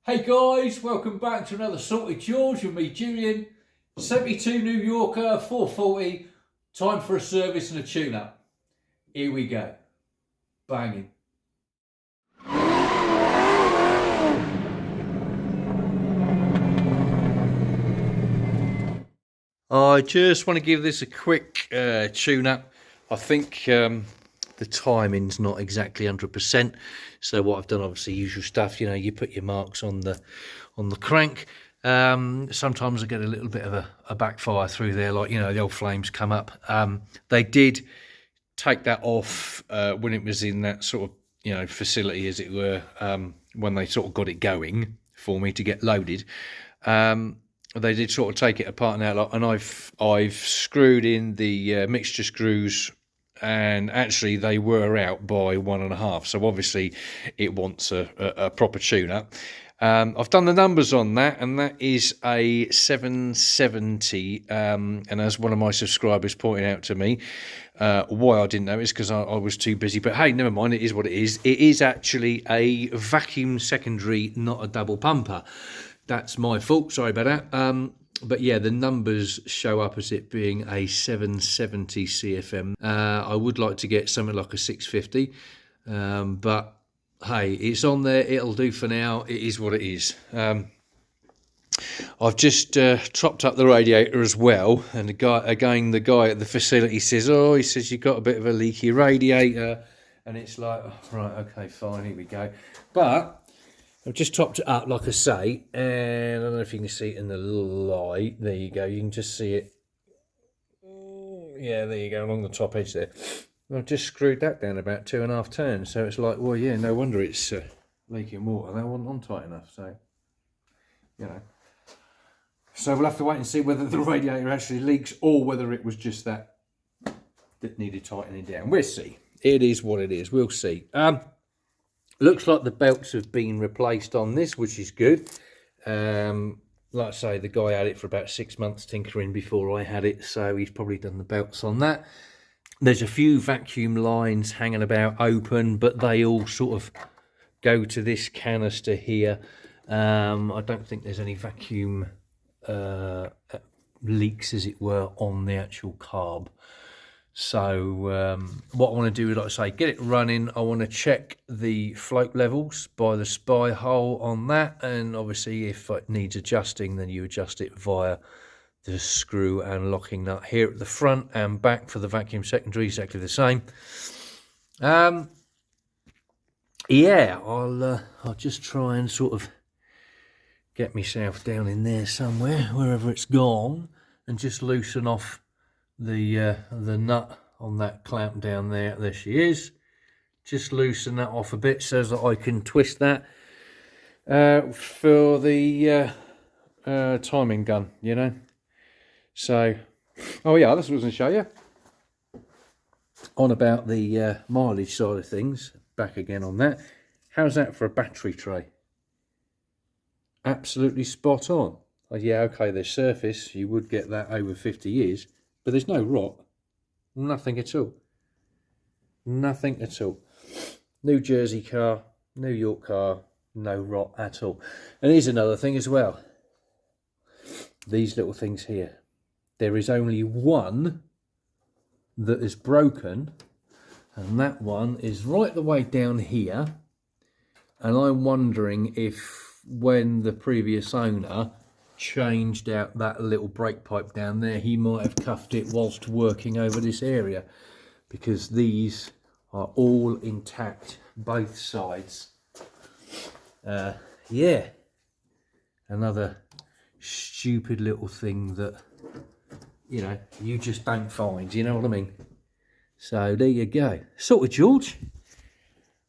Hey guys, welcome back to another Sorted George with me, Julian. 72 New Yorker, 440. Time for a service and a tune-up. Here we go. Banging. I just want to give this a quick tune-up. I think the timing's not exactly 100%. So what I've done, obviously, usual stuff. You know, you put your marks on the crank. Sometimes I get a little bit of a backfire through there, like, you know, the old flames come up. They did take that off when it was in that sort of, you know, facility, as it were, when they sort of got it going for me to get loaded. They did sort of take it apart now, and I've screwed in the mixture screws, and actually they were out by 1.5, so obviously it wants a proper tune-up. I've done the numbers on that, and that is a 770, and as one of my subscribers pointed out to me, why I didn't know is because I was too busy, but hey, never mind, it is what it is. It is actually a vacuum secondary, not a double pumper. That's my fault, sorry about that. But yeah, the numbers show up as it being a 770 CFM. I would like to get something like a 650, but hey, it's on there, it'll do for now. It is what it is. I've just topped up the radiator as well, and the guy at the facility says, oh, he says, you've got a bit of a leaky radiator, and it's like, oh, right, okay, fine, here we go. But I've just topped it up, like I say, and I don't know if you can see it in the light. There you go, you can just see it. Yeah, there you go, along the top edge there. I've just screwed that down about 2.5 turns, so it's like, well, yeah, no wonder it's leaking water. That wasn't on tight enough, so, you know. So we'll have to wait and see whether the radiator actually leaks or whether it was just that needed tightening down. We'll see. It is what it is. We'll see. Looks like the belts have been replaced on this, which is good. Like I say, the guy had it for about 6 months tinkering before I had it, so he's probably done the belts on that. There's a few vacuum lines hanging about open, but they all sort of go to this canister here. I don't think there's any vacuum leaks, as it were, on the actual carb. So what I want to do is, like I say, get it running. I want to check the float levels by the spy hole on that, and obviously if it needs adjusting, then you adjust it via the screw and locking nut here at the front, and back for the vacuum secondary, exactly the same. Yeah, I'll just try and sort of get myself down in there somewhere, wherever it's gone, and just loosen off the nut on that clamp down there. There she is. Just loosen that off a bit so that I can twist that for the timing gun, you know. So, oh yeah, that's what I was going to show you. On about the mileage side of things, back again on that. How's that for a battery tray? Absolutely spot on. Oh, yeah, okay, there's surface, you would get that over 50 years, but there's no rot. Nothing at all. Nothing at all. New Jersey car, New York car, no rot at all. And here's another thing as well. These little things here. There is only one that is broken, and that one is right the way down here. And I'm wondering if when the previous owner changed out that little brake pipe down there, he might have cuffed it whilst working over this area, because these are all intact, both sides. Yeah, another stupid little thing that, you know, you just don't find, you know what I mean? So there you go. Sorted, George.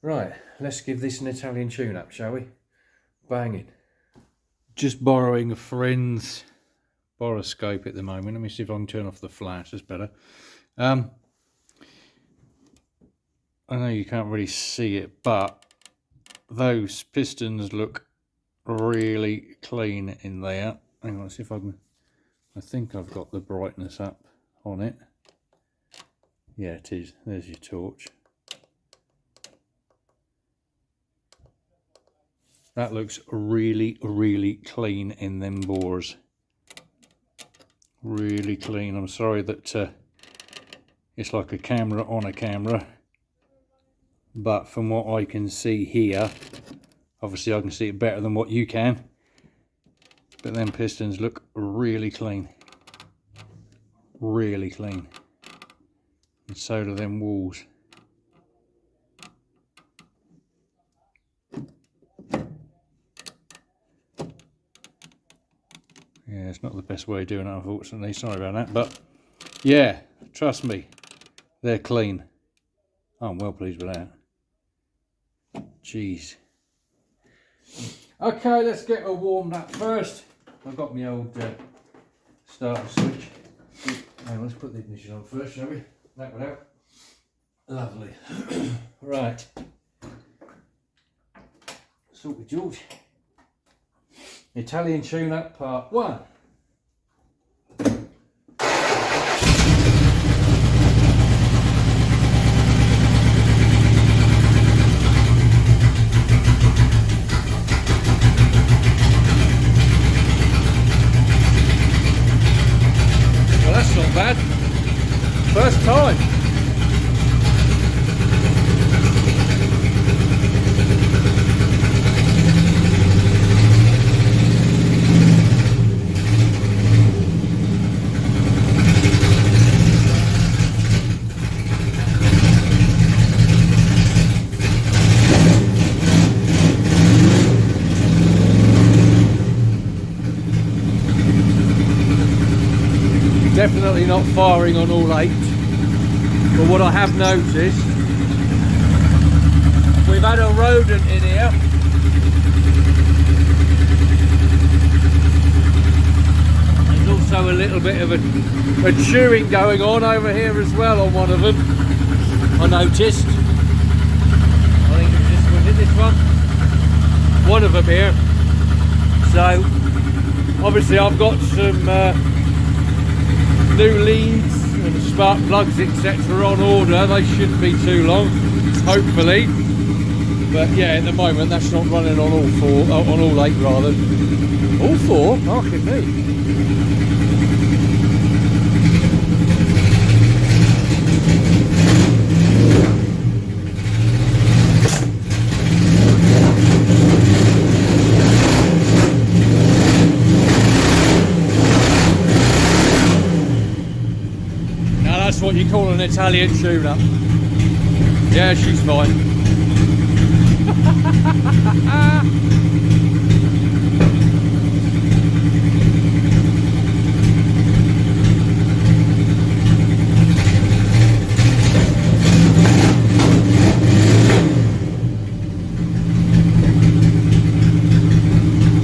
Right, let's give this an Italian tune-up, shall we? Bang it. Just borrowing a friend's boroscope at the moment. Let me see if I can turn off the flash. That's better. I know you can't really see it, but those pistons look really clean in there. Hang on, let's see if I can. I think I've got the brightness up on it. Yeah, it is. There's your torch. That looks really, really clean in them bores. Really clean. I'm sorry that it's like a camera on a camera, but from what I can see here, obviously I can see it better than what you can, but them pistons look really clean. Really clean. And so do them walls. Yeah, it's not the best way of doing it, unfortunately. Sorry about that. But yeah, trust me, they're clean. I'm well pleased with that. Jeez. Okay, let's get her warmed up first. I've got my old starter switch. Hang on, let's put the ignition on first, shall we? That one out. Lovely. Right. Salty George. Italian tune-up part 1. Well, that's not bad. First time. Definitely not firing on all 8, but what I have noticed, we've had a rodent in here. There's also a little bit of a chewing going on over here as well on one of them, I noticed. I think it was this one, this one? One of them here. So, obviously I've got some new leads and spark plugs etc. on order. They shouldn't be too long, hopefully, but yeah, at the moment that's not running on all 4, on all 8 rather. All 4? Marking me. That's what you call an Italian tune-up. Yeah, she's fine.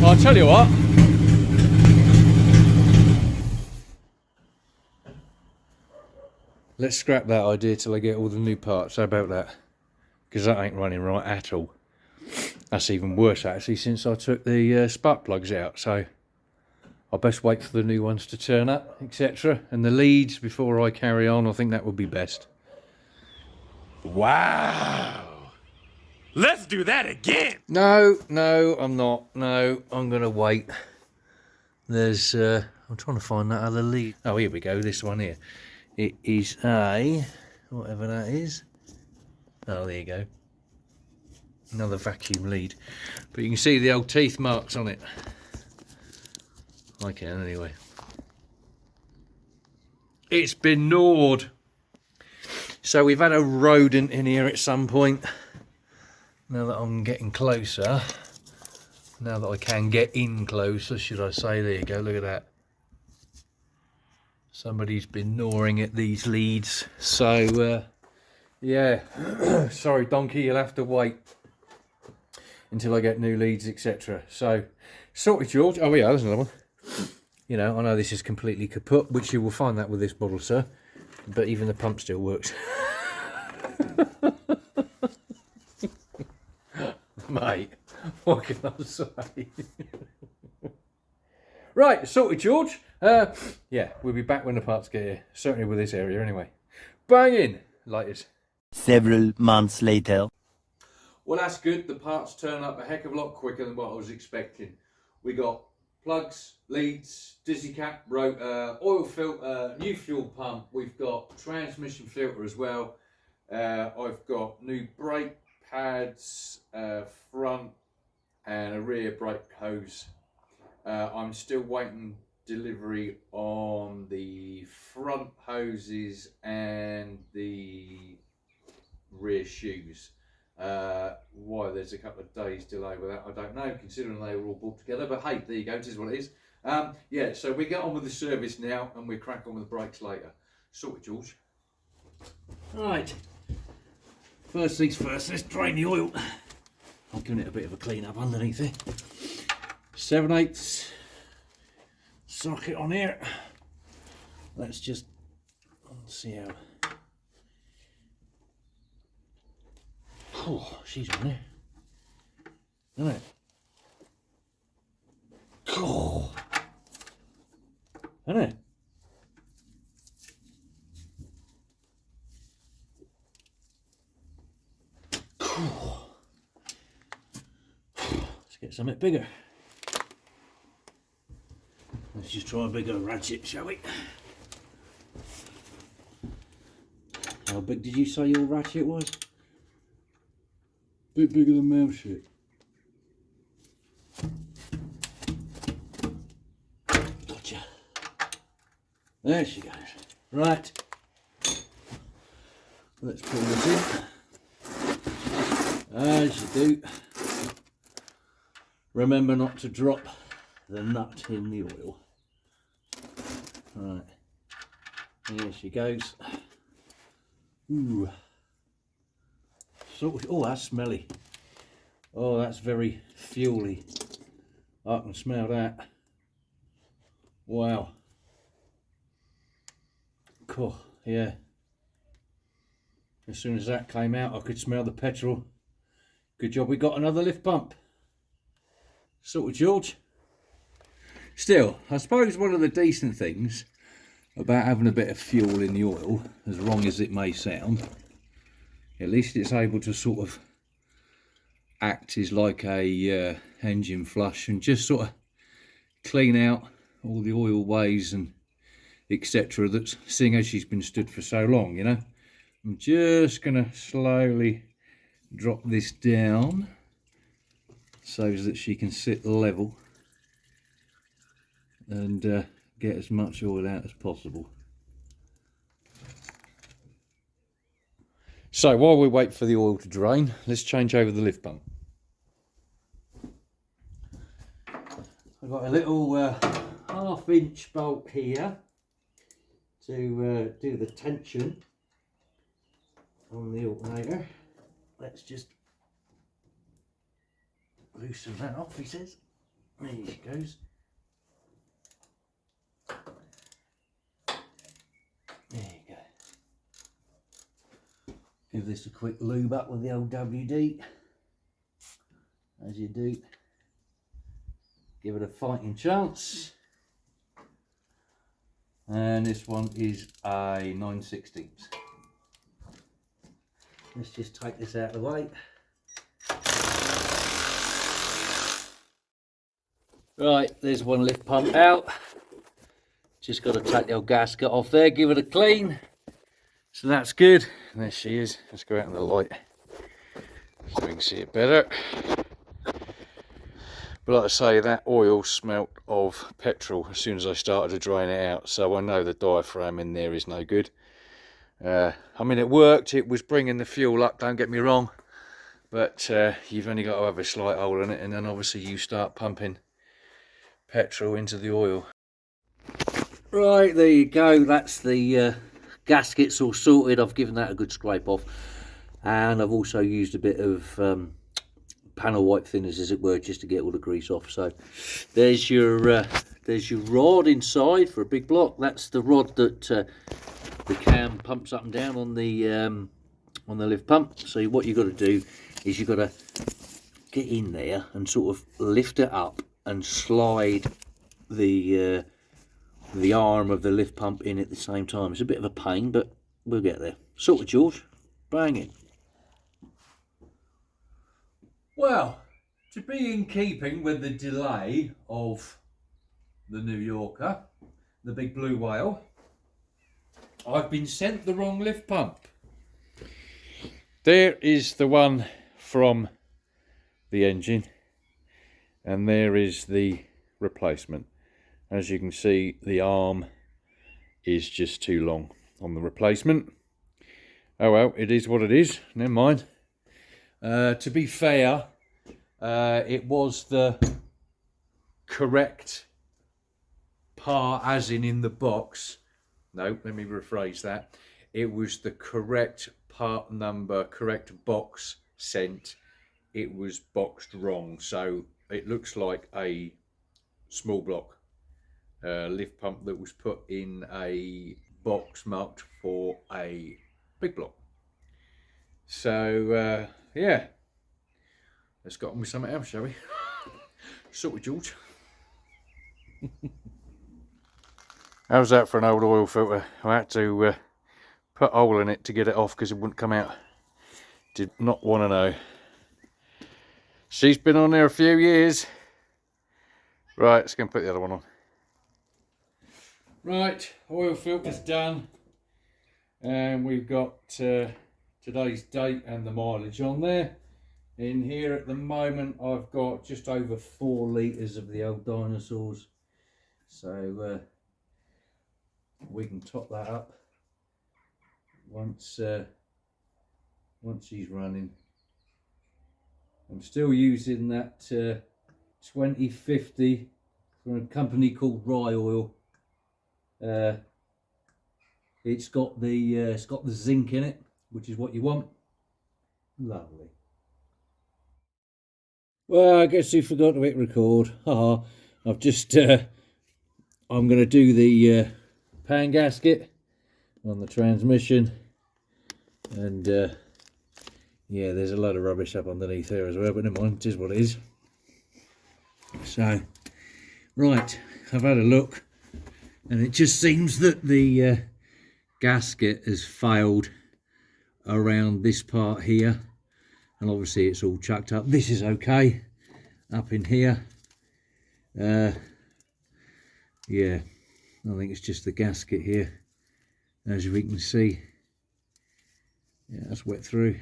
I'll tell you what. Let's scrap that idea till I get all the new parts. How about that? Because that ain't running right at all. That's even worse actually since I took the spark plugs out. So I'll best wait for the new ones to turn up, etc. And the leads before I carry on. I think that would be best. Wow. Let's do that again. No, I'm not. No, I'm going to wait. There's... I'm trying to find that other lead. Oh, here we go. This one here. It is a, whatever that is. Oh, there you go. Another vacuum lead. But you can see the old teeth marks on it. I can anyway. It's been gnawed. So we've had a rodent in here at some point. Now that I'm getting closer. Now that I can get in closer, should I say. There you go, look at that. Somebody's been gnawing at these leads, so yeah, sorry donkey, you'll have to wait until I get new leads, etc. So, sorted George. Oh yeah, there's another one. You know, I know this is completely kaput, which you will find that with this model, sir, but even the pump still works. Mate, what can I say? Right, sorted George. Yeah, we'll be back when the parts get here. Certainly with this area anyway. Bang in, lighters. Several months later. Well, that's good. The parts turn up a heck of a lot quicker than what I was expecting. We got plugs, leads, dizzy cap, rotor, oil filter, new fuel pump. We've got transmission filter as well. I've got new brake pads, front and a rear brake hose. I'm still waiting delivery on the front hoses and the rear shoes. Why there's a couple of days delay with that, I don't know, considering they were all bought together, but hey, there you go, it is what it is. Yeah, so we get on with the service now and we crack on with the brakes later. Sort it, George. Right, first things first, let's drain the oil. I'm giving it a bit of a clean up underneath it. 7/8 socket on here. Let's just see how. Oh, she's on there, isn't it? Oh, isn't it? Oh. Let's get something bigger. Let's just try a bigger ratchet, shall we? How big did you say your ratchet was? Bit bigger than mouse shit. Gotcha. There she goes. Right. Let's pull this in. As you do. Remember not to drop the nut in the oil. Right. Here she goes. Ooh. So, oh, that's smelly. Oh, that's very fuely. I can smell that. Wow. Cool, yeah. As soon as that came out, I could smell the petrol. Good job we got another lift pump. Sort of, George. Still, I suppose one of the decent things about having a bit of fuel in the oil, as wrong as it may sound, at least it's able to sort of act as like a engine flush and just sort of clean out all the oil ways and etc. that's, seeing as she's been stood for so long, you know. I'm just gonna slowly drop this down so that she can sit level and get as much oil out as possible. So while we wait for the oil to drain, let's change over the lift pump. I've got a little 1/2 inch bolt here to do the tension on the alternator. Let's just loosen that off, he says. There she goes. There you go. Give this a quick lube up with the old WD, as you do. Give it a fighting chance. And this one is a 9/16. Let's just take this out of the way. Right, there's one lift pump out. Just got to take the old gasket off there, give it a clean. So that's good. And there she is. Let's go out in the light so we can see it better. But like I say, that oil smelt of petrol as soon as I started to drain it out. So I know the diaphragm in there is no good. I mean, it worked. It was bringing the fuel up, don't get me wrong. But you've only got to have a slight hole in it. And then obviously you start pumping petrol into the oil. Right, there you go. That's the gaskets all sorted. I've given that a good scrape off. And I've also used a bit of panel wipe thinners, as it were, just to get all the grease off. So there's your rod inside for a big block. That's the rod that the cam pumps up and down on the lift pump. So what you've got to do is you've got to get in there and sort of lift it up and slide the arm of the lift pump in at the same time. It's a bit of a pain, but we'll get there. Sort of, George. Bang it. Well, to be in keeping with the delay of the New Yorker, the big blue whale, I've been sent the wrong lift pump. There is the one from the engine, and there is the replacement. As you can see, the arm is just too long on the replacement. Oh well, it is what it is, never mind. To be fair, it was the correct part, as in the box. No, let me rephrase that. It was the correct part number, correct box sent. It was boxed wrong, so it looks like a small block lift pump that was put in a box marked for a big block. So yeah, let's get on with something else, shall we? Sort of, George. How's that for an old oil filter? I had to put a hole in it to get it off because it wouldn't come out. Did not want to know. She's been on there a few years. Right, let's go and put the other one on. Right, oil filter's done. And we've got today's date and the mileage on there. In here at the moment I've got just over 4 litres of the old dinosaurs. So we can top that up once she's running. I'm still using that 2050 from a company called Rye Oil. It's got the zinc in it, which is what you want. Lovely. Well, I guess you forgot to hit record. Haha. I've just I'm going to do the pan gasket on the transmission, and yeah, there's a load of rubbish up underneath there as well, but never mind, it is what it is. So, right, I've had a look, and it just seems that the gasket has failed around this part here, and obviously it's all chucked up. This is okay up in here. Yeah, I think it's just the gasket here, as we can see. Yeah, that's wet through.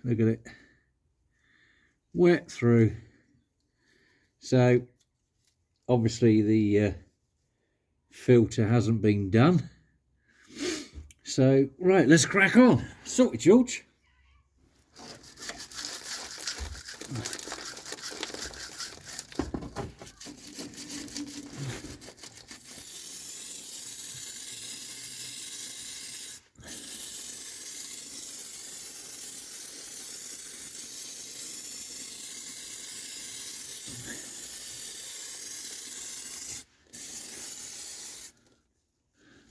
Look at it, wet through. So obviously the filter hasn't been done. So right, let's crack on. Sort it, George.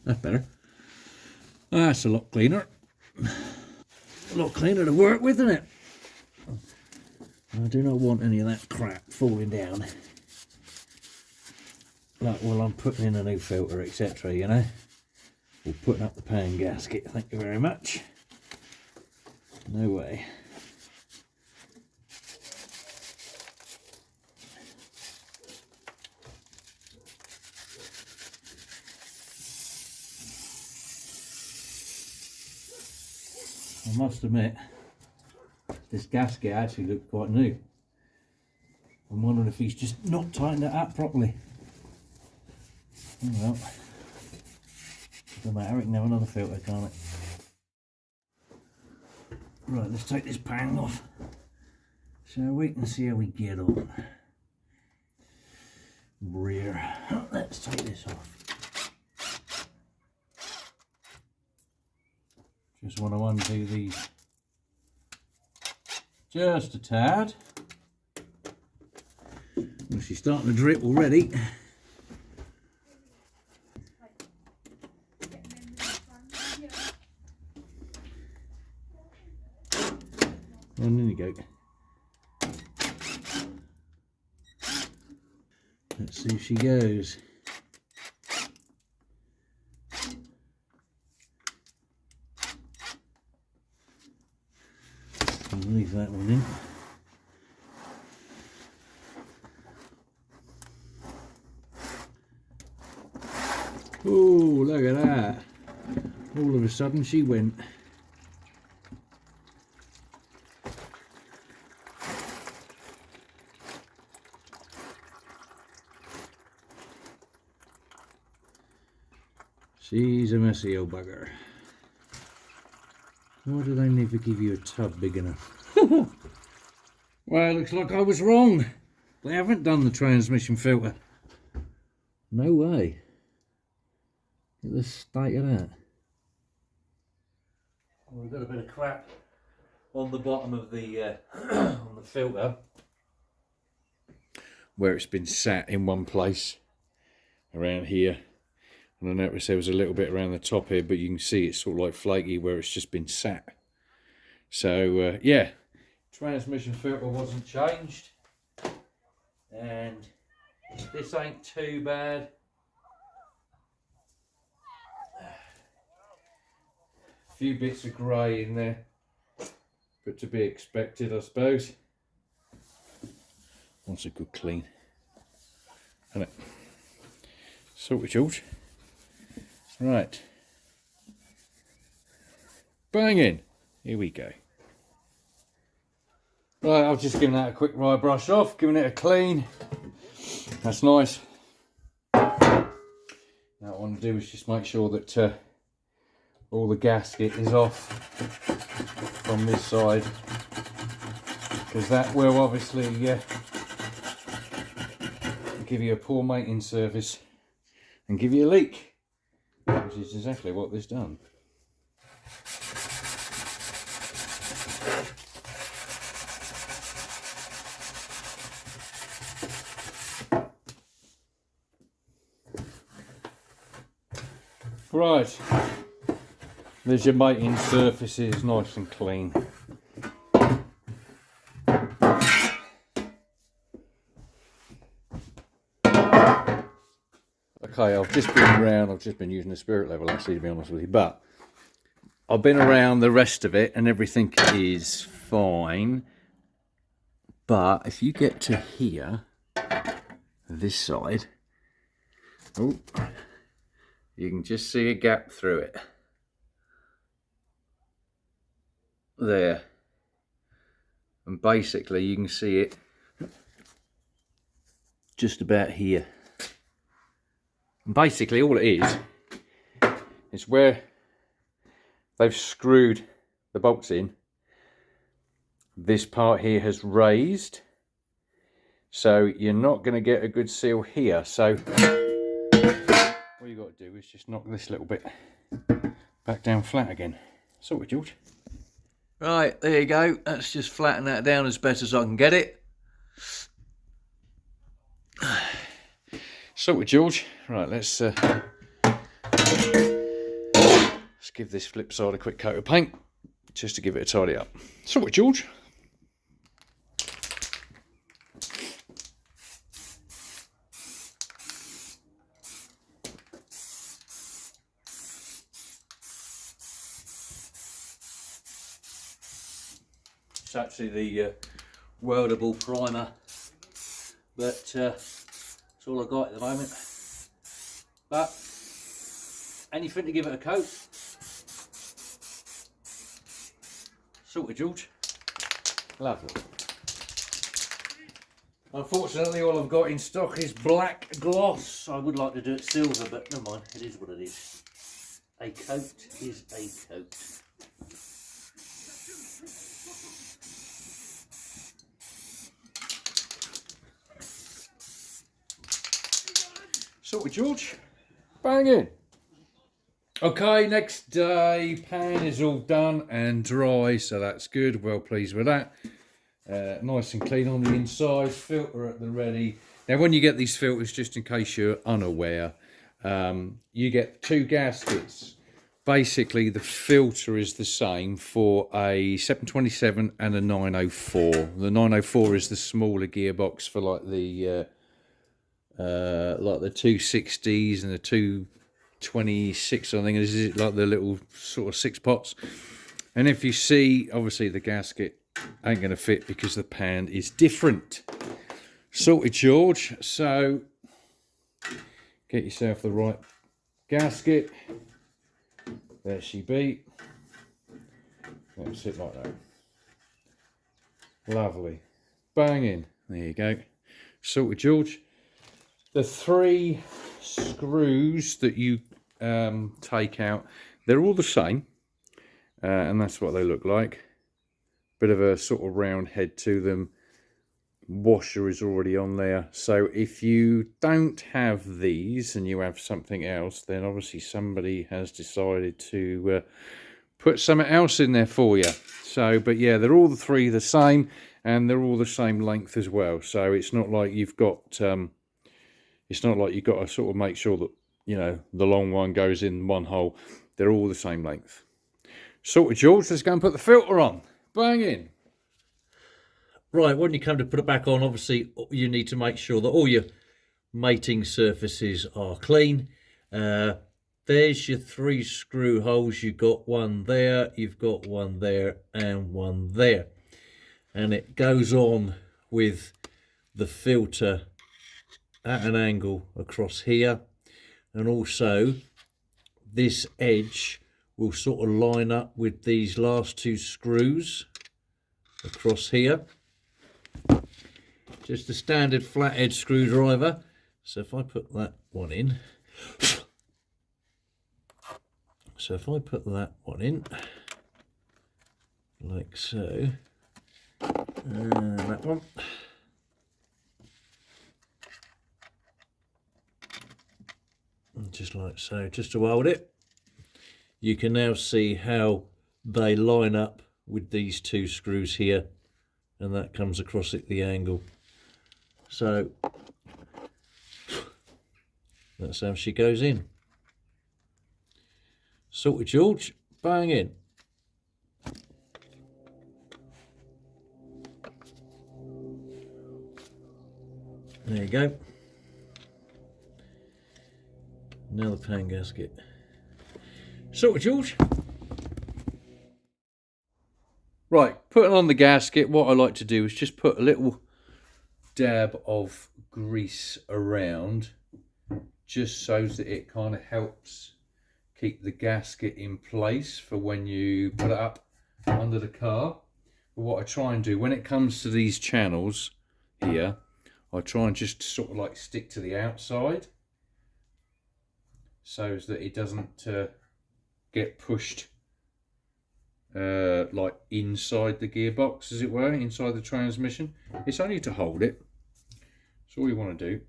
That's better. That's a lot cleaner. A lot cleaner to work with, isn't it? I do not want any of that crap falling down. Like, well, I'm putting in a new filter, etc., you know. Or putting up the pan gasket, thank you very much. No way. I must admit, this gasket actually looks quite new. I'm wondering if he's just not tightened it up properly. Oh well, doesn't matter, it can have another filter, can't it? Right, let's take this pan off, shall we, and see how we get on. Rear, let's take this off. Just want to undo these just a tad. Well, she's starting to drip already. And in you go. Let's see if she goes. leave that one in. Oh, look at that. All of a sudden she went. She's a messy old bugger. Why do they never give you a tub big enough? Well, it looks like I was wrong. They haven't done the transmission filter. No way. Look at the state of that. Well, we've got a bit of crap on the bottom of the on the filter, where it's been sat in one place around here, and I noticed there was a little bit around the top here, but you can see it's sort of like flaky where it's just been sat. So yeah, transmission filter wasn't changed, and this ain't too bad. A few bits of grey in there, but to be expected, I suppose. Wants a good clean, isn't it? Sorted, George. Right, banging. Here we go. Right, I've just given that a quick rye brush off, giving it a clean. That's nice. Now what I want to do is just make sure that all the gasket is off from this side, because that will obviously give you a poor mating surface and give you a leak, which is exactly what this done. Right, there's your mating surfaces, nice and clean. Okay, I've just been around, I've just been using the spirit level actually, to be honest with you, but I've been around the rest of it and everything is fine. But if you get to here, this side, oh, you can just see a gap through it. There. And basically you can see it just about here. And basically all it is where they've screwed the bolts in. This part here has raised, so you're not going to get a good seal here. So all you got to do is just knock this little bit back down flat again. Sorted, George. Right, there you go. Let's just flatten that down as best as I can get it. Sorted, George. Right, let's give this flip side a quick coat of paint just to give it a tidy up. Sorted, George. It's actually the weldable primer, but it's all I got at the moment. But anything to give it a coat. Sorted, George. Lovely. Unfortunately, all I've got in stock is black gloss. I would like to do it silver, but never mind. It is what it is. A coat is a coat. Sorted, George. Bang in. Okay, next day, pan is all done and dry, so that's good. Well pleased with that. Nice and clean on the inside, filter at the ready. Now when you get these filters, just in case you're unaware, you get two gaskets. Basically the filter is the same for a 727 and a 904. The 904 is the smaller gearbox for like the 260s and the 226, I think, is it like the little sort of 6 pots. And if you see, obviously the gasket ain't going to fit because the pan is different. Sorted, George. So get yourself the right gasket. There she be. Let it sit like that. Lovely. Bang in. There you go. Sorted, George. The 3 screws that you take out, they're all the same, and that's what they look like. Bit of a sort of round head to them. Washer is already on there. So if you don't have these and you have something else, then obviously somebody has decided to put something else in there for you. So, but yeah, they're all the 3 the same, and they're all the same length as well. So it's not like you've got it's not like you've got to sort of make sure that, you know, the long one goes in one hole. They're all the same length. Sorted, George. Let's go and put the filter on. Bang in. Right, when you come to put it back on, obviously you need to make sure that all your mating surfaces are clean. There's your 3 screw holes. You've got one there, you've got one there, and one there. And it goes on with the filter at an angle across here, and also this edge will sort of line up with these last 2 screws across here. Just a standard flat edge screwdriver. So if I put that one in, like so, and that one. Just like so, just to hold it. You can now see how they line up with these 2 screws here, and that comes across at the angle. So that's how she goes in. Sorted, George. Bang in. There you go. Now the pan gasket. Sorted, George. Right, putting on the gasket, what I like to do is just put a little dab of grease around, just so that it kind of helps keep the gasket in place for when you put it up under the car. But what I try and do when it comes to these channels here, I try and just sort of like stick to the outside, so that it doesn't get pushed like inside the gearbox, as it were, inside the transmission. It's only to hold it. That's all you want to do.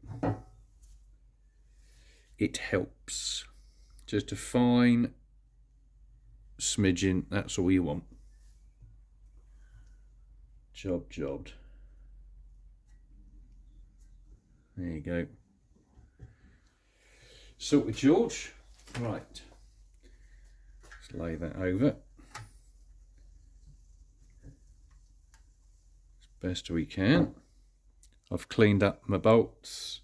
It helps. Just a fine smidgen, that's all you want. Jobbed. There you go. Sorted, George. Right. Let's lay that over as best we can. I've cleaned up my bolts,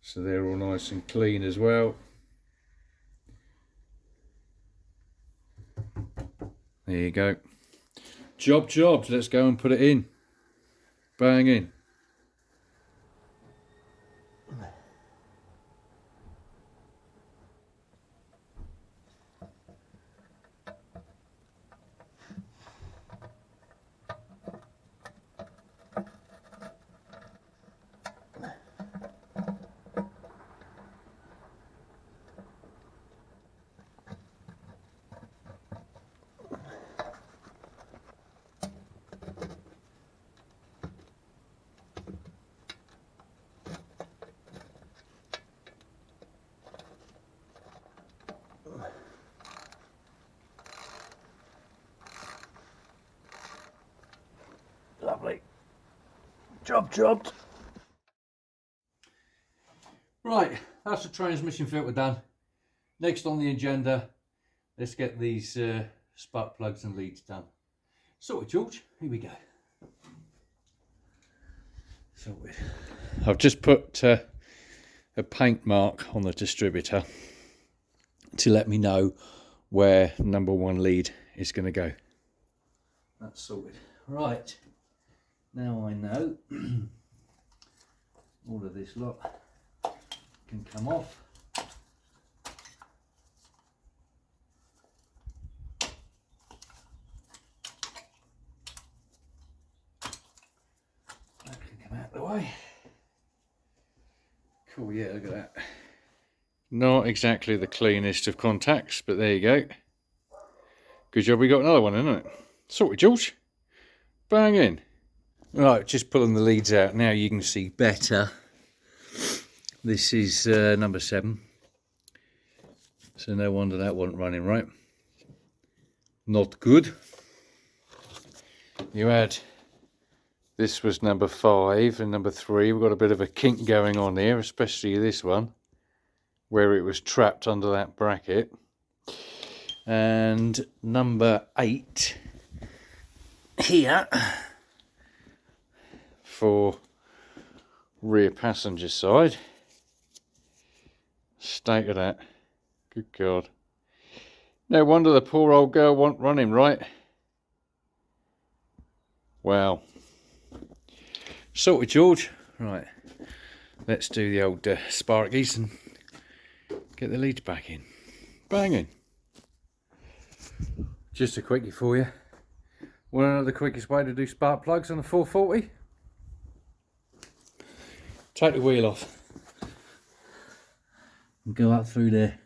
so they're all nice and clean as well. There you go. Jobbed. Let's go and put it in. Bang in. Lovely. Jobbed. Right, that's the transmission filter done. Next on the agenda, let's get these spark plugs and leads done. Sorted, George. Here we go. Sorted. I've just put a paint mark on the distributor to let me know where number 1 lead is going to go. That's sorted. Right, now I know all of this lot can come off. That can come out of the way. Cool, yeah, look at that. Not exactly the cleanest of contacts, but there you go. Good job we got another one, isn't it? Sorted, George. Bang in. Right, just pulling the leads out. Now you can see better. This is number 7. So no wonder that wasn't running right. Not good. You had, this was number 5 and number 3. We've got a bit of a kink going on here, especially this one, where it was trapped under that bracket. And number 8 here for rear passenger side. State of that. Good God. No wonder the poor old girl wasn't running right. Wow. Sorted, George. Right. Let's do the old sparkies and get the leads back in. Banging. Just a quickie for you. Want to know the quickest way to do spark plugs on a 440? Take the wheel off and go up through there.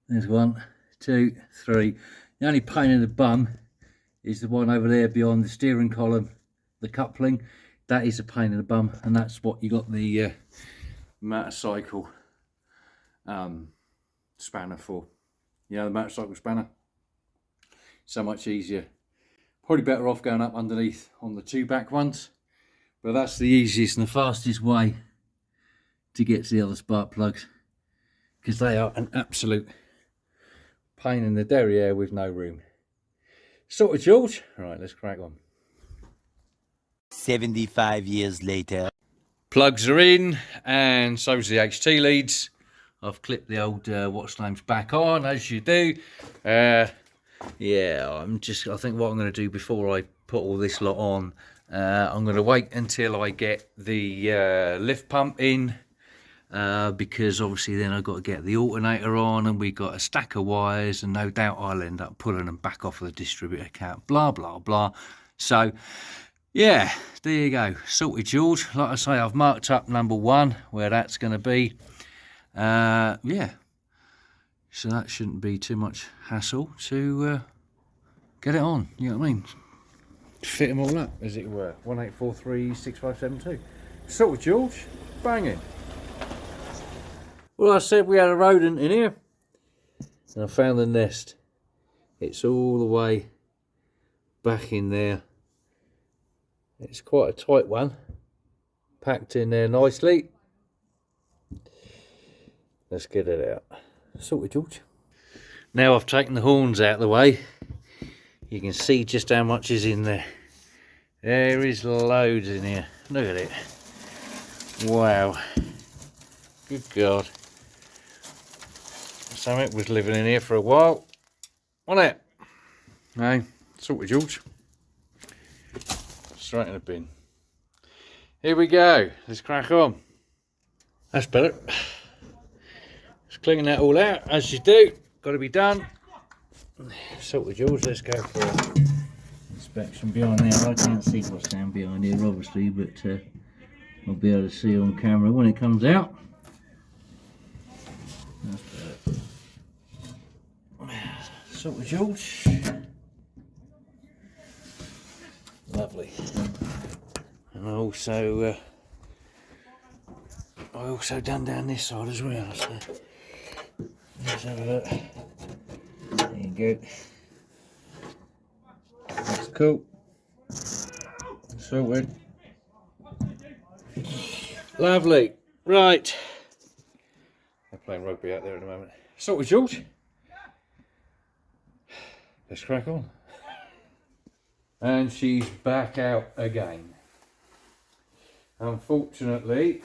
There's 1, 2, 3. The only pain in the bum is the one over there behind the steering column, the coupling. That is a pain in the bum, and that's what you got the motorcycle spanner for. You know, the motorcycle spanner. So much easier. Probably better off going up underneath on the 2 back ones, but that's the easiest and the fastest way to get to the other spark plugs, because they are an absolute pain in the derriere with no room. Sorted, George. Right, let's crack on. 75 years later. Plugs are in, and so's the HT leads. I've clipped the old watch names back on, as you do. Yeah, I think what I'm going to do before I put all this lot on, I'm going to wait until I get the lift pump in, because obviously then I've got to get the alternator on, and we've got a stack of wires, and no doubt I'll end up pulling them back off of the distributor cap, blah, blah, blah. So, yeah, there you go. Sorted, George. Like I say, I've marked up number 1, where that's going to be. Yeah. So that shouldn't be too much hassle to get it on, you know what I mean? Fit them all up, as it were. 18436572. Sorted, George. Banging. Well, I said we had a rodent in here, and I found the nest. It's all the way back in there. It's quite a tight one, packed in there nicely. Let's get it out. Sorted, George. Now I've taken the horns out of the way, you can see just how much is in there. There is loads in here. Look at it. Wow. Good God. Something was living in here for a while, wasn't it? No, sorted, George. Straight in the bin. Here we go. Let's crack on. That's better. Just cleaning that all out, as you do. Got to be done. Sorted, George. Let's go for an inspection behind there. I can't see what's down behind here, obviously, but I'll be able to see on camera when it comes out. That's better. Sorted, George. Lovely. And I also done down this side as well. So let's have a look. There you go. That's cool. Sorted. Lovely. Right. They're playing rugby out there at the moment. Sorted, George. Let's crack on. And she's back out again. Unfortunately,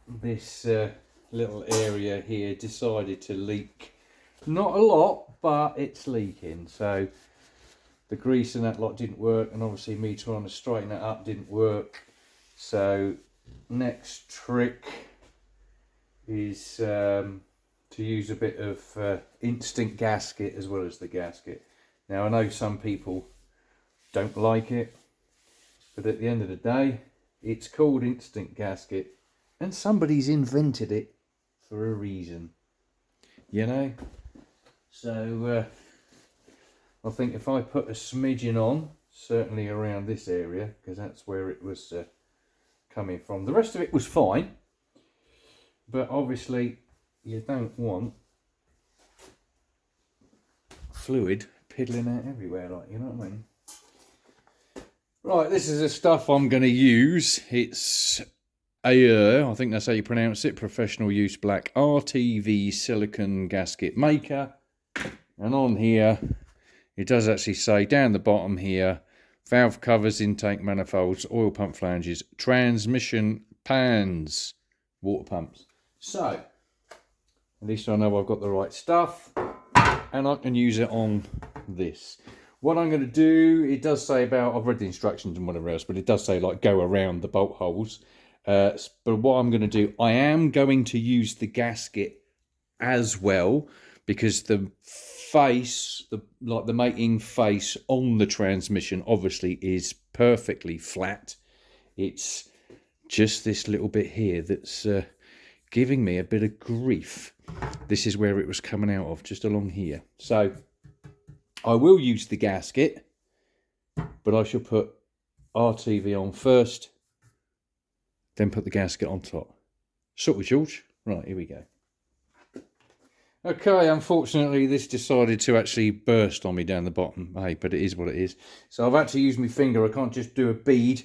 this little area here decided to leak. Not a lot, but it's leaking. So the grease and that lot didn't work, and obviously me trying to straighten that up didn't work. So next trick is to use a bit of instant gasket as well as the gasket. Now I know some people don't like it, but at the end of the day, it's called instant gasket, and somebody's invented it for a reason, you know. So I think if I put a smidgen on, certainly around this area, because that's where it was coming from. The rest of it was fine, but obviously you don't want fluid piddling out everywhere, like, you know what I mean. Right, this is the stuff I'm going to use. It's I think that's how you pronounce it, Professional Use Black RTV Silicon Gasket Maker. And on here, it does actually say down the bottom here, valve covers, intake manifolds, oil pump flanges, transmission pans, water pumps. So, at least I know I've got the right stuff, and I can use it on this. What I'm going to do, it does say about, I've read the instructions and whatever else, but it does say like go around the bolt holes. But what I'm going to do, I am going to use the gasket as well, because the face, the mating face on the transmission obviously is perfectly flat. It's just this little bit here that's giving me a bit of grief. This is where it was coming out of, just along here. So I will use the gasket, but I shall put RTV on first, then put the gasket on top. Sort of, George. Right, here we go. Okay, unfortunately this decided to actually burst on me down the bottom. Hey, but it is what it is. So I've had to use my finger. I can't just do a bead,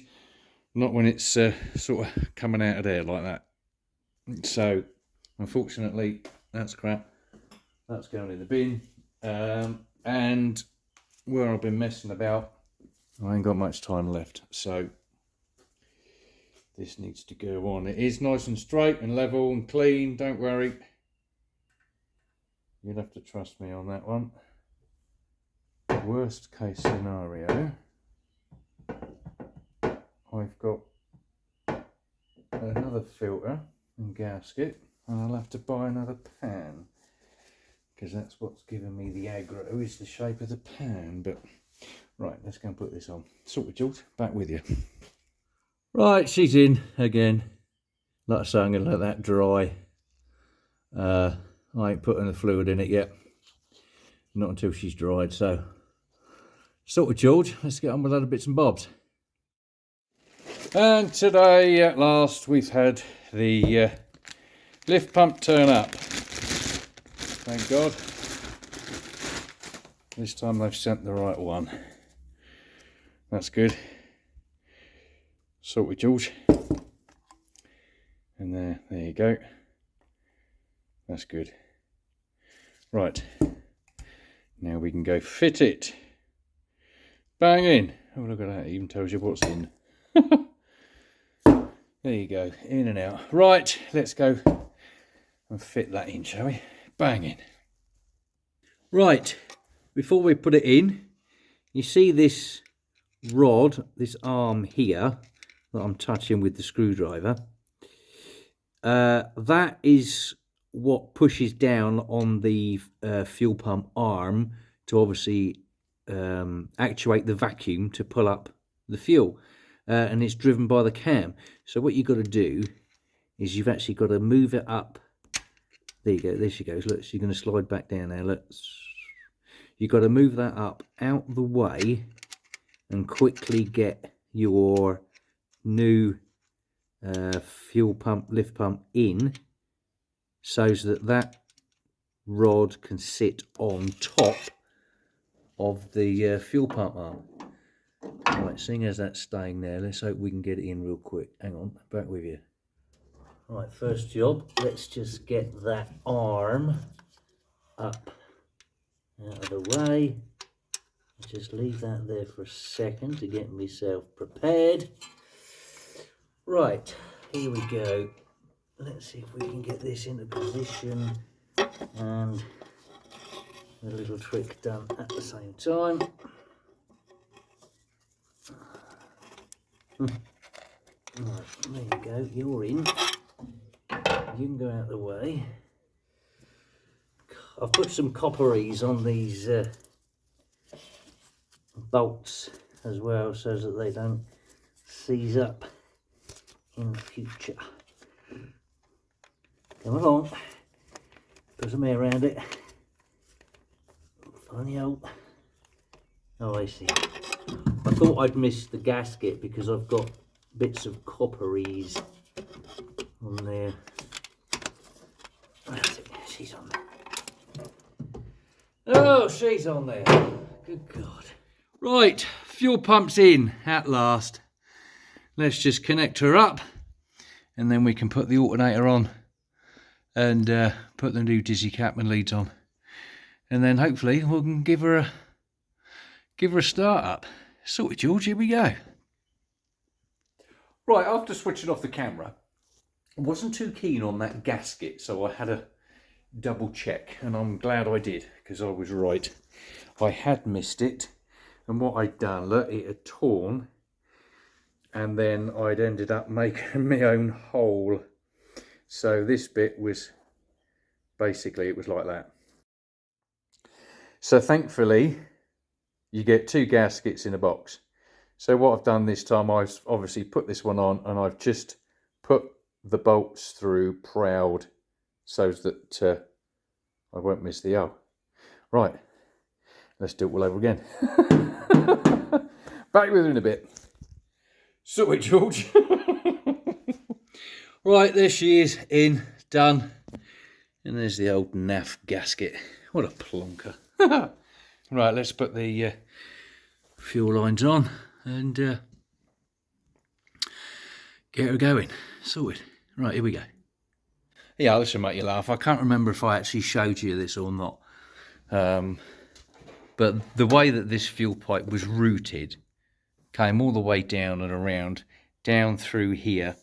not when it's sort of coming out of there like that. So unfortunately that's crap. That's going in the bin. And where I've been messing about, I ain't got much time left, so this needs to go on. It is nice and straight and level and clean, don't worry. You'll have to trust me on that one. Worst case scenario, I've got another filter and gasket, and I'll have to buy another pan, because that's what's giving me the aggro, is the shape of the pan. But right, let's go and put this on. Sorted, George, back with you. Right, she's in again. Like I say, I'm going to let that dry. I ain't putting the fluid in it yet, not until she's dried. So sorted, George, let's get on with other bits and bobs. And today at last we've had the lift pump turn up. Thank God. This time they've sent the right one. That's good. Sorted, George. And there you go. That's good. Right. Now we can go fit it. Bang in. Oh, look at that. It even tells you what's in. There you go. In and out. Right. Let's go and fit that in, shall we? Bang in. Right. Before we put it in, you see this rod, this arm here that I'm touching with the screwdriver. That is what pushes down on the fuel pump arm to obviously actuate the vacuum to pull up the fuel, and it's driven by the cam. So what you've got to do is you've actually got to move it up. There you go, there she goes. Look, she's going to slide back down there. Look, you've got to move that up out the way and quickly get your new fuel pump, lift pump in, so that that rod can sit on top of the fuel pump arm. Right, seeing as that's staying there, let's hope we can get it in real quick. Hang on, back with you. Right, first job, let's just get that arm up out of the way. Just leave that there for a second to get myself prepared. Right, here we go. Let's see if we can get this into position and a little trick done at the same time. Right, there you go, you're in. You can go out of the way. I've put some copperies on these bolts as well so that they don't seize up in the future. Come along, put some air around it. Find the hole. Oh, I see. I thought I'd missed the gasket because I've got bits of copperies on there. That's it. She's on there. Oh, she's on there. Good God. Right, fuel pump's in at last. Let's just connect her up and then we can put the alternator on and put the new dizzy cap and leads on. And then hopefully we can give her a start up. Sorted, George, here we go. Right, after switching off the camera, I wasn't too keen on that gasket, so I had a double check, and I'm glad I did, because I was right. I had missed it, and what I'd done, look, it had torn, and then I'd ended up making my own hole. So this bit was, basically, it was like that. So thankfully, you get 2 gaskets in a box. So what I've done this time, I've obviously put this one on and I've just put the bolts through proud so that I won't miss the hole. Right, let's do it all over again. Back with you in a bit. Sorry, George. Right, there she is, in, done. And there's the old naff gasket. What a plonker. Right, let's put the fuel lines on and get her going. Sorted. Right, here we go. Yeah, this will make you laugh. I can't remember if I actually showed you this or not. But the way that this fuel pipe was routed came all the way down and around, down through here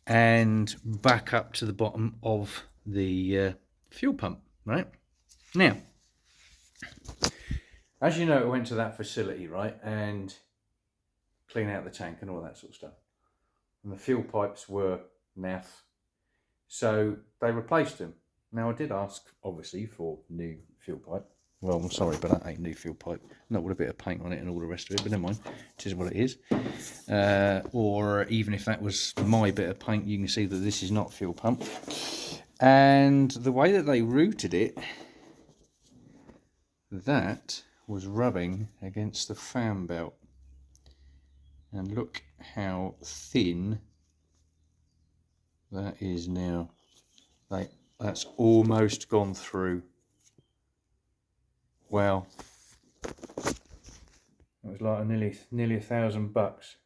and back up to the bottom of the fuel pump, right? Now, as you know, it went to that facility, right, and clean out the tank and all that sort of stuff. And the fuel pipes were naff, so they replaced them. Now, I did ask, obviously, for new fuel pipe. Well, I'm sorry, but that ain't new fuel pipe. Not with a bit of paint on it and all the rest of it, but never mind. It is what it is. Or even if that was my bit of paint, you can see that this is not fuel pump. And the way that they routed it, that was rubbing against the fan belt. And look how thin that is now. That's almost gone through. Wow. It was like nearly $1,000.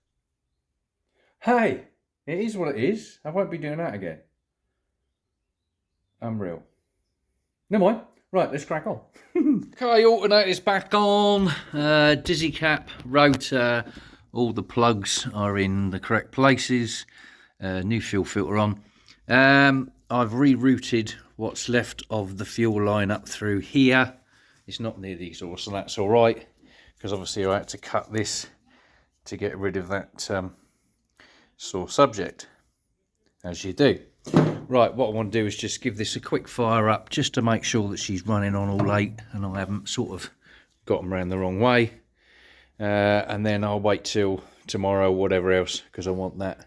Hey, it is what it is. I won't be doing that again. Unreal. Never mind. Right, let's crack on. Okay, alternator's back on. Dizzy cap, rotor, all the plugs are in the correct places. New fuel filter on. I've rerouted what's left of the fuel line up through here. It's not near the exhaust, so that's all right, because obviously I had to cut this to get rid of that sore subject, as you do. Right, what I want to do is just give this a quick fire up, just to make sure that she's running on all 8 and I haven't sort of got them around the wrong way. And then I'll wait till tomorrow or whatever else, because I want that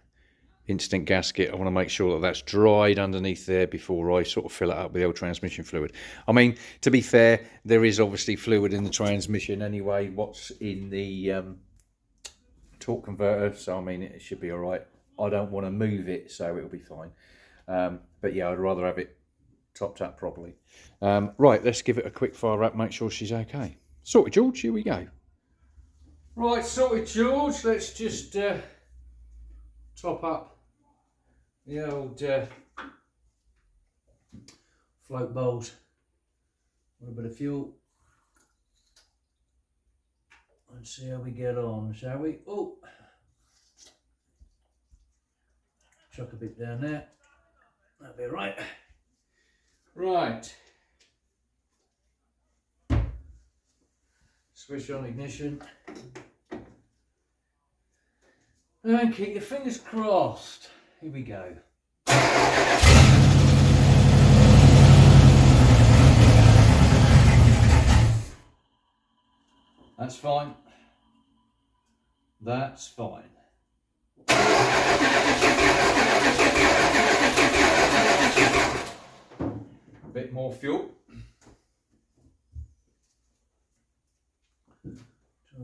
instant gasket. I want to make sure that that's dried underneath there before I sort of fill it up with the old transmission fluid. I mean, to be fair, there is obviously fluid in the transmission anyway, what's in the torque converter, so I mean, it should be all right. I don't want to move it, so it'll be fine. But yeah, I'd rather have it topped up properly. Right, let's give it a quick fire up, make sure she's okay. Sorted, George, here we go. Right, sorted, George, let's just top up the old float bowls with a bit of fuel and see how we get on, shall we? Oh, chuck a bit down there, that'll be right. Right, switch on ignition. And keep your fingers crossed. Here we go. That's fine. That's fine. A bit more fuel. Try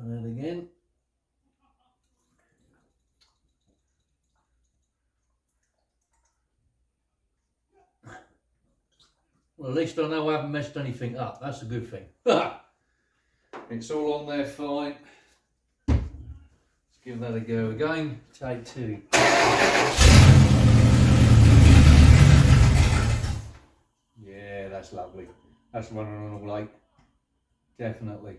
that again. Well, at least I know I haven't messed anything up. That's a good thing. It's all on there fine. Let's give that a go again. Take 2. Yeah, that's lovely. That's running on all 8. Definitely.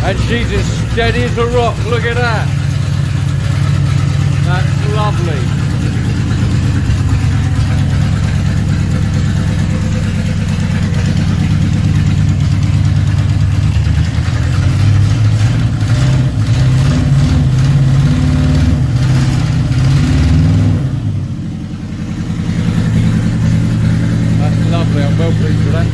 And she's as steady as a rock, look at that. That's lovely. That's lovely, I'm well pleased with that.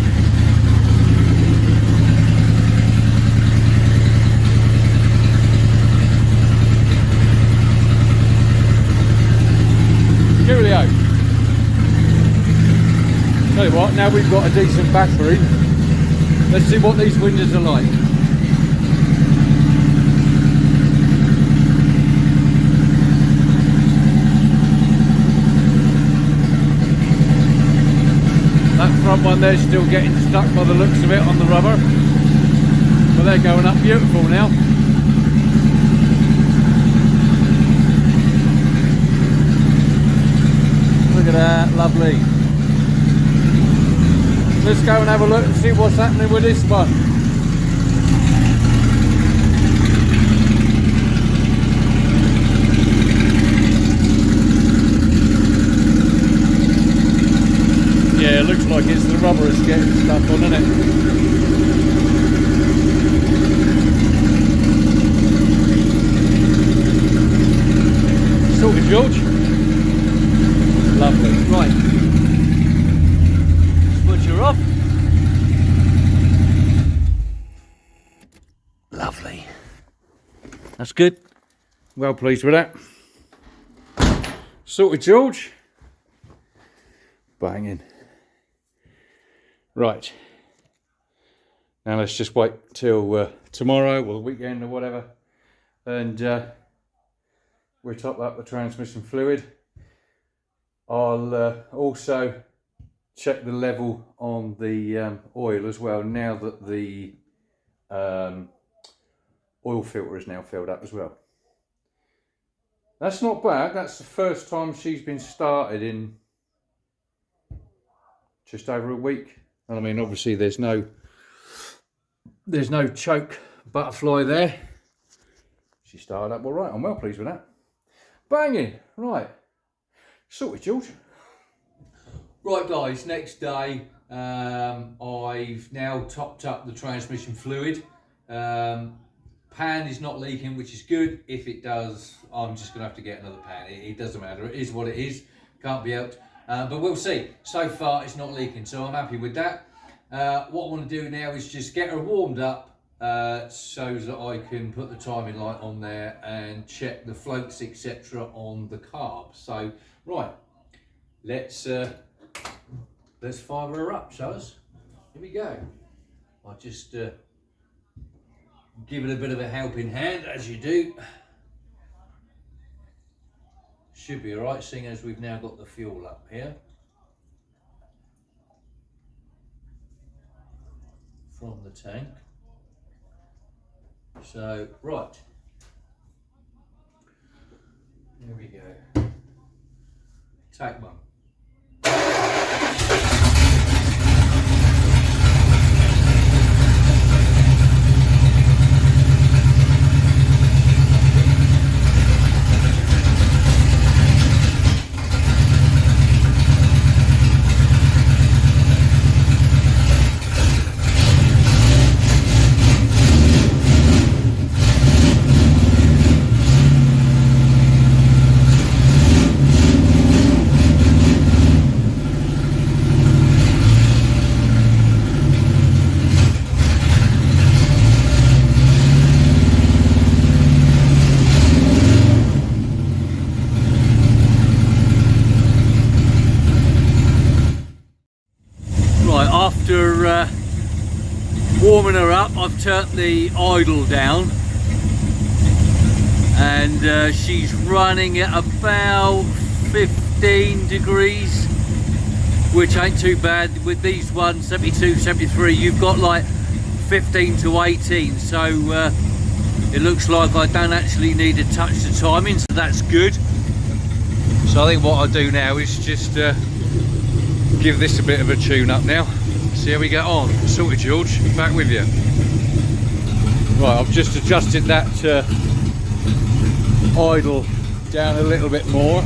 Cheerio. Tell you what, now we've got a decent battery, let's see what these windows are like. That front one there's still getting stuck by the looks of it on the rubber, but they're going up beautiful now. Look at that, lovely. Let's go and have a look and see what's happening with this one. Yeah, it looks like it's the rubber that's getting stuck on, isn't it? Sorted, George. Lovely. Right. Switcher off. Lovely. That's good. Well pleased with that. Sorted, George. Banging. Right. Now let's just wait till tomorrow or the weekend or whatever, and we'll top up the transmission fluid. I'll also check the level on the oil as well, now that the oil filter is now filled up as well. That's not bad. That's the first time she's been started in just over a week. I mean, obviously there's no choke butterfly there. She started up all right. I'm well pleased with that. Banging. Right. Sorted, George. Right, guys, next day, I've now topped up the transmission fluid. Pan is not leaking, which is good. If it does, I'm just going to have to get another pan. It doesn't matter. It is what it is. Can't be helped. But we'll see. So far, it's not leaking, so I'm happy with that. What I want to do now is just get her warmed up so that I can put the timing light on there and check the floats, etc. on the carb. So, right, let's fire her up, fellas. Here we go. I'll just give it a bit of a helping hand, as you do. Should be alright, seeing as we've now got the fuel up here. from the tank. So, right, there we go. Take one. Right, after warming her up, I've turned the idle down, and she's running at about 15 degrees, which ain't too bad. With these ones, 72, 73, you've got like 15 to 18, so it looks like I don't actually need to touch the timing, so that's good. So I think what I'll do now is just give this a bit of a tune up now. See how we get on. Sorted, George. Back with you. Right, I've just adjusted that idle down a little bit more.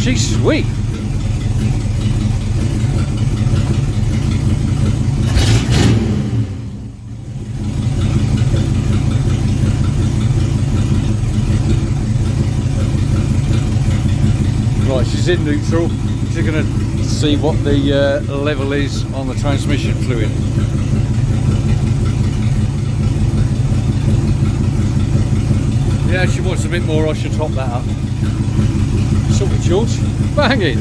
She's sweet. Right, she's in neutral. She's going to see what the level is on the transmission fluid. Yeah, she wants a bit more. I should top that up. Sorted, George. Banging.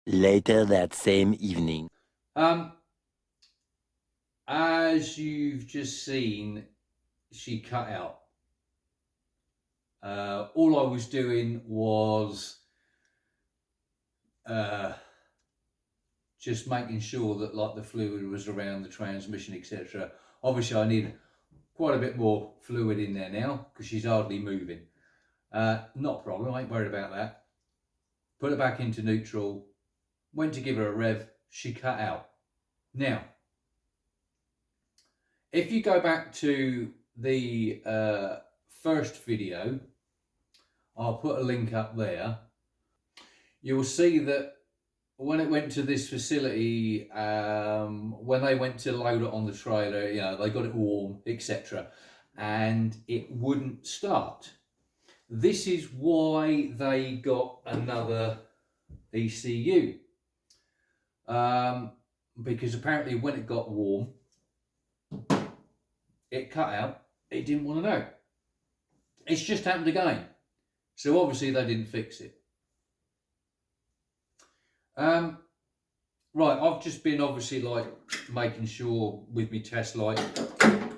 Later that same evening. As you've just seen, she cut out. All I was doing was just making sure that like the fluid was around the transmission, etc. Obviously I need quite a bit more fluid in there now because she's hardly moving. Not a problem, I ain't worried about that. Put her back into neutral, went to give her a rev, she cut out. Now, if you go back to the first video, I'll put a link up there. You'll see that when it went to this facility, when they went to load it on the trailer, you know, they got it warm, etc., and it wouldn't start. This is why they got another ECU, because apparently when it got warm, it cut out. It didn't want to know. It's just happened again. So obviously they didn't fix it. Right, I've just been obviously like making sure with my test light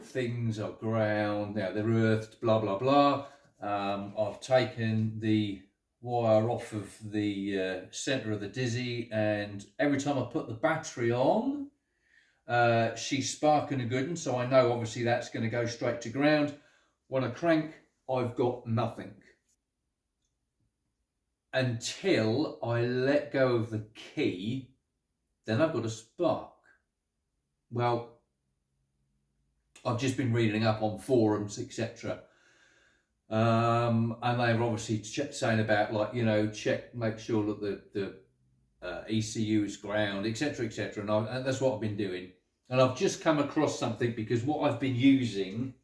things are ground, now they're earthed, blah blah blah. I've taken the wire off of the center of the dizzy, and every time I put the battery on, she's sparking a good one, so I know obviously that's going to go straight to ground. When I crank, I've got nothing until I let go of the key. Then I've got a spark. Well, I've just been reading up on forums, etc. And they're obviously saying about, like, you know, make sure that the ECU is ground, etc., etc. And that's what I've been doing. And I've just come across something, because what I've been using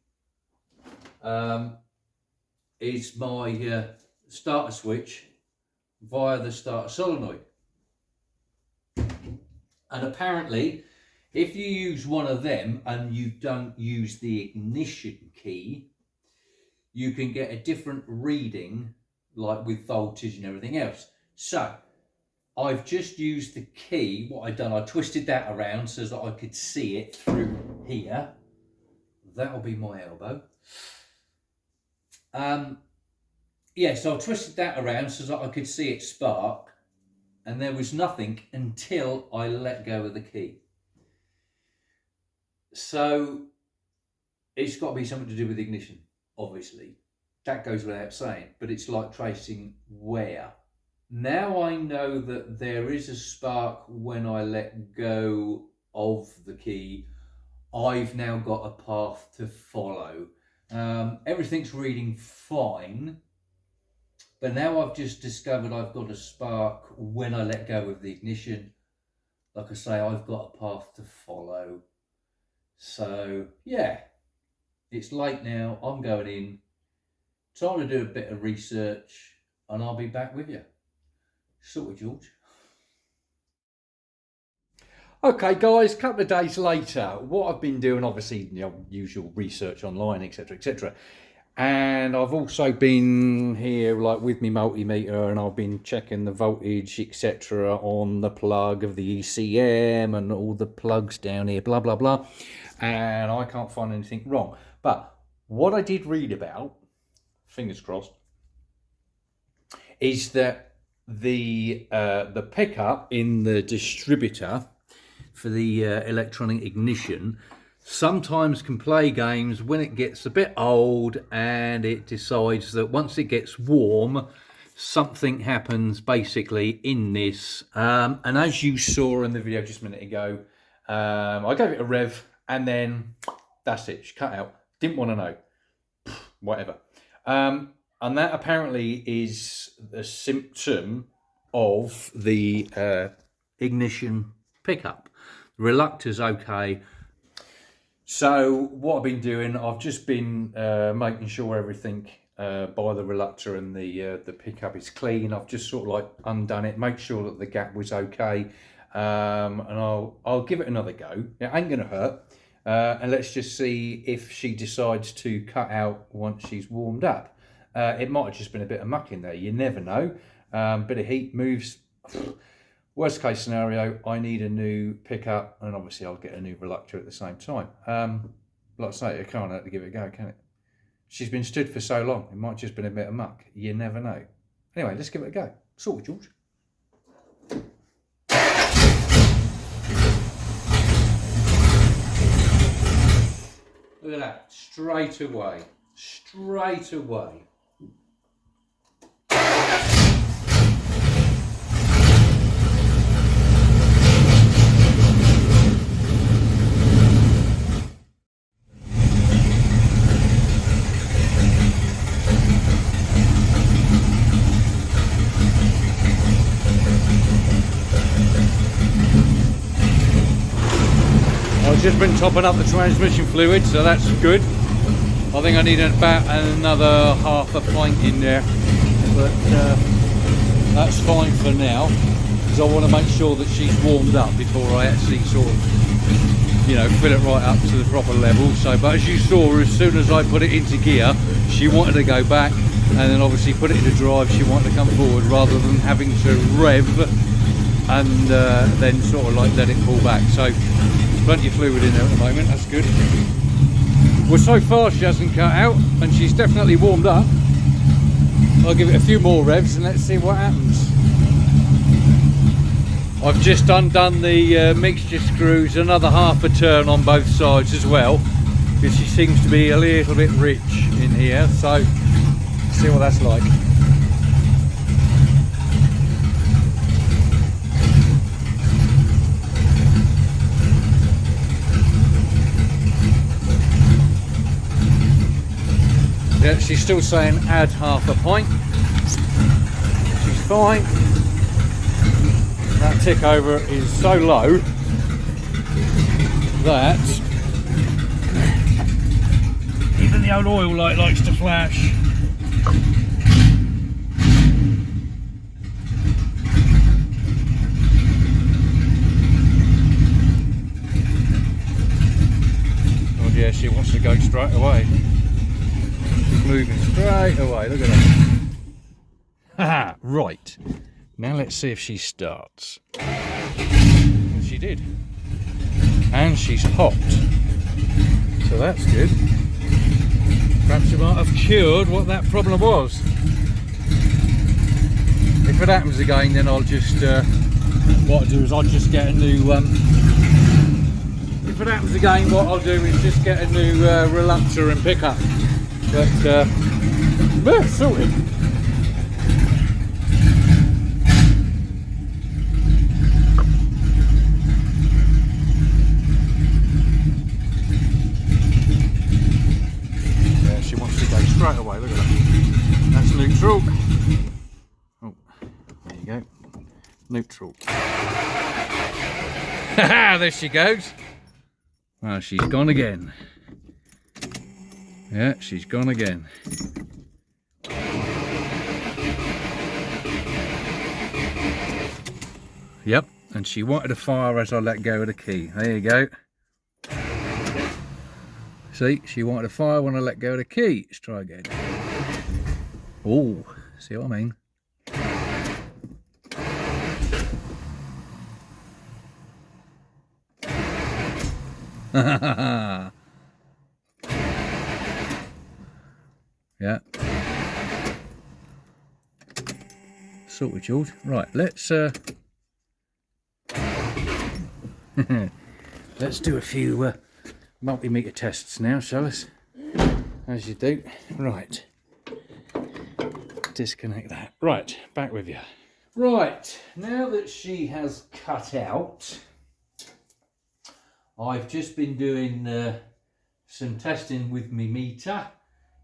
is my starter switch via the starter solenoid. And apparently, if you use one of them and you don't use the ignition key, you can get a different reading, like with voltage and everything else. So I've just used the key. What I've done, I twisted that around so that I could see it through here. That'll be my elbow. Yeah, so I twisted that around so that I could see it spark, and there was nothing until I let go of the key. So it's got to be something to do with ignition, obviously. That goes without saying, but it's like tracing where. Now I know that there is a spark when I let go of the key. I've now got a path to follow. Everything's reading fine, but now I've just discovered I've got a spark when I let go of the ignition. Like I say, I've got a path to follow. So yeah, it's late now. I'm going in. Time to do a bit of research, and I'll be back with you. Sorted, George. Okay guys, a couple of days later, what I've been doing, obviously, you know, usual research online, etc, etc, and I've also been here like with my multimeter, and I've been checking the voltage, etc, on the plug of the ECM and all the plugs down here, blah blah blah, and I can't find anything wrong. But what I did read about, fingers crossed, is that the pickup in the distributor for the electronic ignition sometimes can play games when it gets a bit old, and it decides that once it gets warm, something happens basically in this. And as you saw in the video just a minute ago, I gave it a rev, and then that's it, she cut out. Didn't want to know. Whatever. And that apparently is a symptom of the ignition pickup. The reluctor's okay. So what I've been doing, I've just been making sure everything by the reluctor and the pickup is clean. I've just sort of like undone it, make sure that the gap was okay, and I'll give it another go. It ain't gonna hurt, and let's just see if she decides to cut out once she's warmed up. It might have just been a bit of muck in there. You never know. Bit of heat moves. Worst case scenario, I need a new pickup, and obviously I'll get a new reluctor at the same time. Like I say, I can't hurt to give it a go, can it? She's been stood for so long, it might have just been a bit of muck. You never know. Anyway, let's give it a go. Sorted, George. Look at that, straight away. Straight away. I've just been topping up the transmission fluid, so that's good. I think I need about another half a pint in there, but that's fine for now, because I want to make sure that she's warmed up before I actually sort of, you know, fill it right up to the proper level. So, but as you saw, as soon as I put it into gear, she wanted to go back, and then obviously put it into drive, she wanted to come forward, rather than having to rev and then sort of like let it pull back. So plenty of fluid in there at the moment, that's good. Well, so far she hasn't cut out, and she's definitely warmed up. I'll give it a few more revs and let's see what happens. I've just undone the mixture screws, another half a turn on both sides as well, because she seems to be a little bit rich in here, so let's see what that's like. Yeah, she's still saying add half a pint. She's fine. That tick over is so low that. Even the old oil light likes to flash. Oh yeah, she wants to go straight away. She's moving straight away, look at that. Haha, right. Now let's see if she starts. Well, she did. And she's hopped. So that's good. Perhaps she might have cured what that problem was. If it happens again, then I'll just what I'll do is I'll just get a new if it happens again, what I'll do is just get a new reluctor and pickup. But yeah, sorted. She wants to go straight away, look at that. That's neutral. Oh, there you go. Neutral. Haha, there she goes. Well, she's gone again. Yeah, she's gone again. Yep, and she wanted to fire as I let go of the key. There you go. See, she wanted to fire when I let go of the key. Let's try again. Oh, see what I mean? Yeah. Sorted, George. Right, let's let's do a few multimeter tests now, shall us? As you do. Right. Disconnect that. Right, back with you. Right, now that she has cut out, I've just been doing some testing with my meter.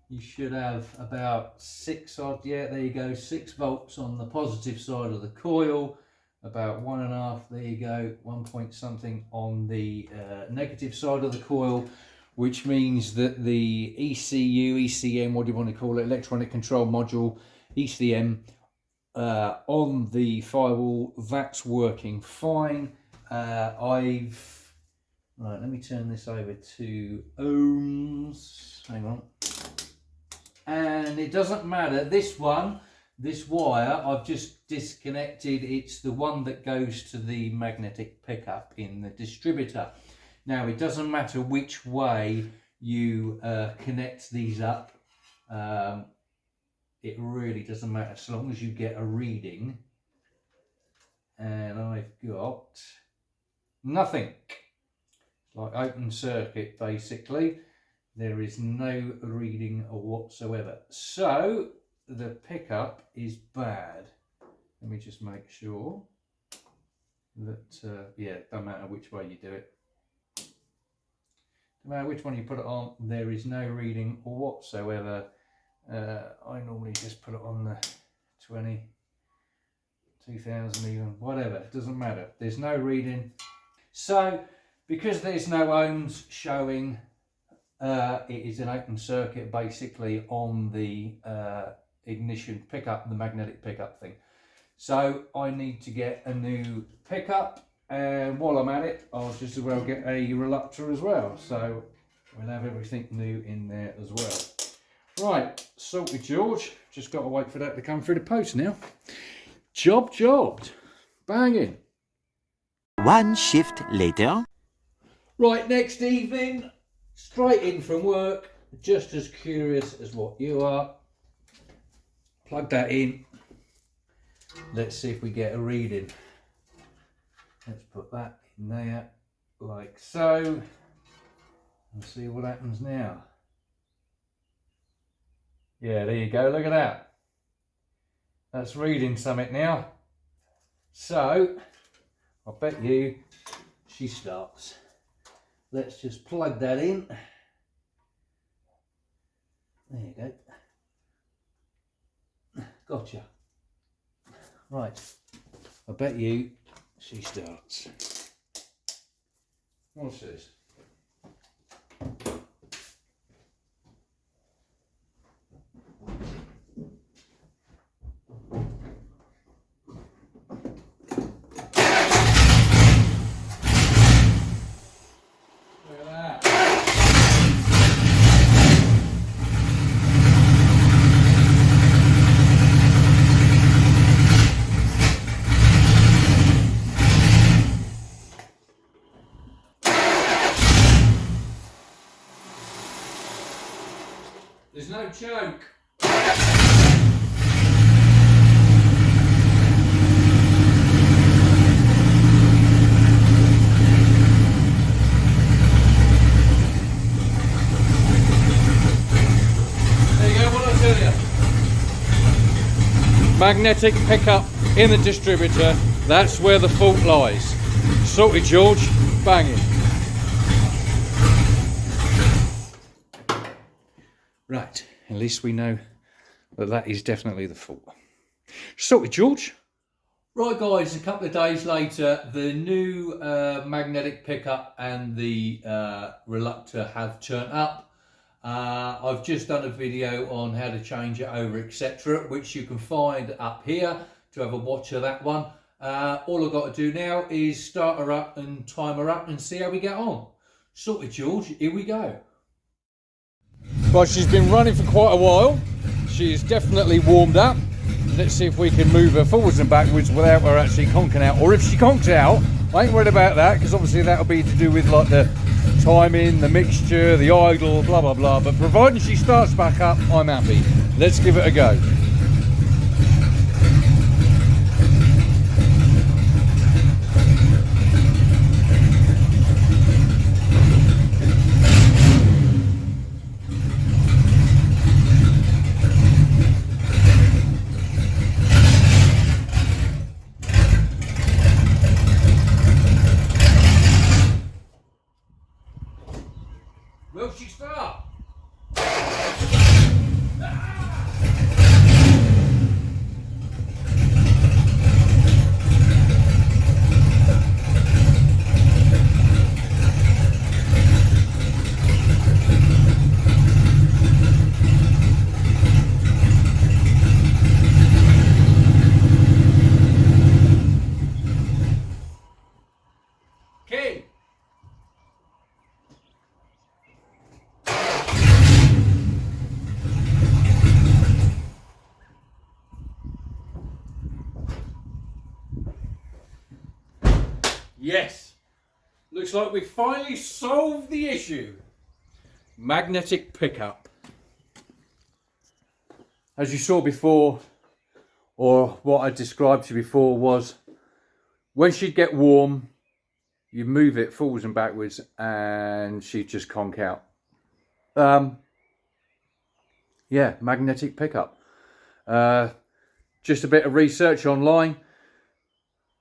You should have about 6 odd, yeah, there you go, 6 volts on the positive side of the coil, about 1.5, there you go, 1 point something on the negative side of the coil, which means that the ECU, ECM, what do you want to call it, electronic control module, ECM, on the firewall, that's working fine. Right, let me turn this over to ohms, hang on. And it doesn't matter, this one, this wire, I've just disconnected, it's the one that goes to the magnetic pickup in the distributor. Now, it doesn't matter which way you connect these up, it really doesn't matter, as long as you get a reading. And I've got nothing, like open circuit basically. There is no reading whatsoever. So the pickup is bad. Let me just make sure that, yeah, it doesn't matter which way you do it. No matter which one you put it on, there is no reading whatsoever. I normally just put it on the 20, 2000 even, whatever, it doesn't matter. There's no reading. So because there's no ohms showing, it is an open circuit basically on the ignition pickup, the magnetic pickup thing. So I need to get a new pickup, and while I'm at it, I'll just as well get a reluctor as well. So we'll have everything new in there as well. Right, sorted, George. Just got to wait for that to come through the post now. Jobbed. Banging. One shift later. Right, next evening, straight in from work, just as curious as what you are. Plug that in. Let's see if we get a reading. Let's put that in there, like so, and see what happens now. Yeah, there you go, look at that. That's reading something now. So, I bet you she starts. Let's just plug that in. There you go. Gotcha. Right, I bet you she starts. What's this? There's no joke. There you go, what I tell you. Magnetic pickup in the distributor, that's where the fault lies. Sorted, George, banging. Right, at least we know that that is definitely the fault. Sorted, George. Right guys, a couple of days later, the new magnetic pickup and the reluctor have turned up. I've just done a video on how to change it over, etc., which you can find up here to have a watch of that one. All I've got to do now is start her up and time her up and see how we get on. Sorted, George, here we go. Right, she's been running for quite a while. She's definitely warmed up. Let's see if we can move her forwards and backwards without her actually conking out. Or if she conks out, I ain't worried about that, because obviously that'll be to do with like the timing, the mixture, the idle, blah blah blah. But providing she starts back up, I'm happy. Let's give it a go. Will she start? Okay. Yes, looks like we finally solved the issue. Magnetic pickup. As you saw before, or what I described to you before, was when she'd get warm, you move it forwards and backwards and she'd just conk out. Yeah, magnetic pickup. Just a bit of research online.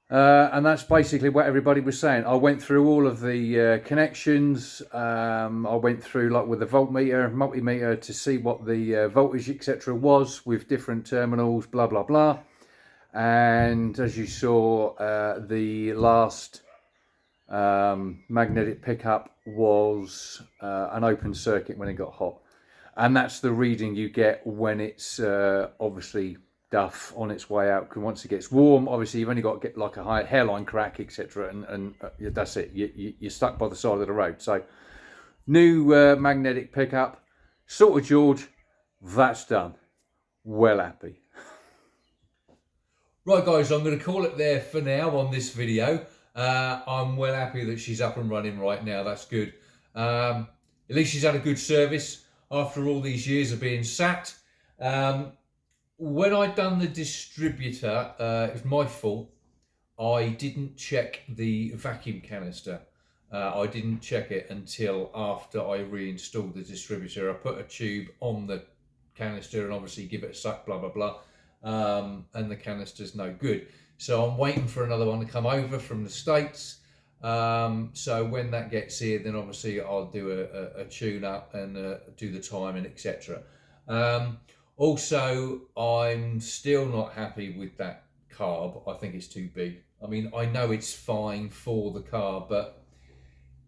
And that's basically what everybody was saying. I went through all of the connections. I went through like with the voltmeter, multimeter to see what the voltage, etc. was with different terminals, blah, blah, blah. And as you saw, the last magnetic pickup was an open circuit when it got hot. And that's the reading you get when it's obviously duff on its way out, because once it gets warm, obviously you've only got to get like a high hairline crack, etc., and that's it. You're stuck by the side of the road. So new magnetic pickup, sorted, George. That's done. Well happy. Right guys, I'm going to call it there for now on this video. I'm well happy that she's up and running right now. That's good. At least she's had a good service after all these years of being sat. When I'd done the distributor, it was my fault. I didn't check the vacuum canister. I didn't check it until after I reinstalled the distributor. I put a tube on the canister and obviously give it a suck, blah, blah, blah. And the canister's no good. So I'm waiting for another one to come over from the States. So when that gets here, then obviously I'll do a tune up and do the timing, etc. Also, I'm still not happy with that carb. I think it's too big. I mean, I know it's fine for the car, but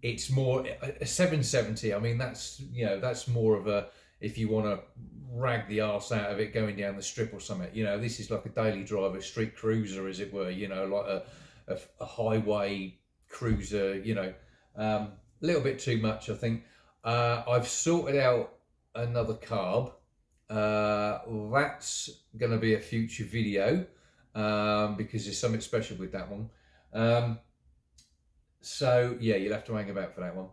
it's more a 770. I mean, that's, you know, that's more of a, if you want to rag the arse out of it going down the strip or something. You know, this is like a daily driver, street cruiser, as it were. You know, like a highway cruiser. You know, a little bit too much, I think. I've sorted out another carb. That's going to be a future video because there's something special with that one. So yeah, you'll have to hang about for that one.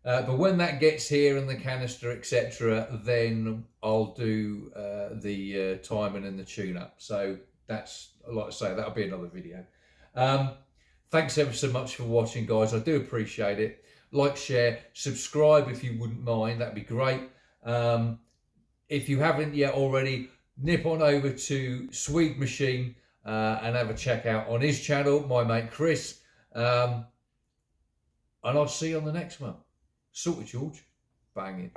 But when that gets here and the canister, etc., then I'll do the timing and the tune-up. So that's, like I say, that'll be another video. Thanks ever so much for watching, guys. I do appreciate it. Like, share, subscribe if you wouldn't mind. That'd be great. If you haven't yet already, nip on over to Swede Machine and have a check out on his channel, my mate Chris. And I'll see you on the next one. Sorted, George. Banging.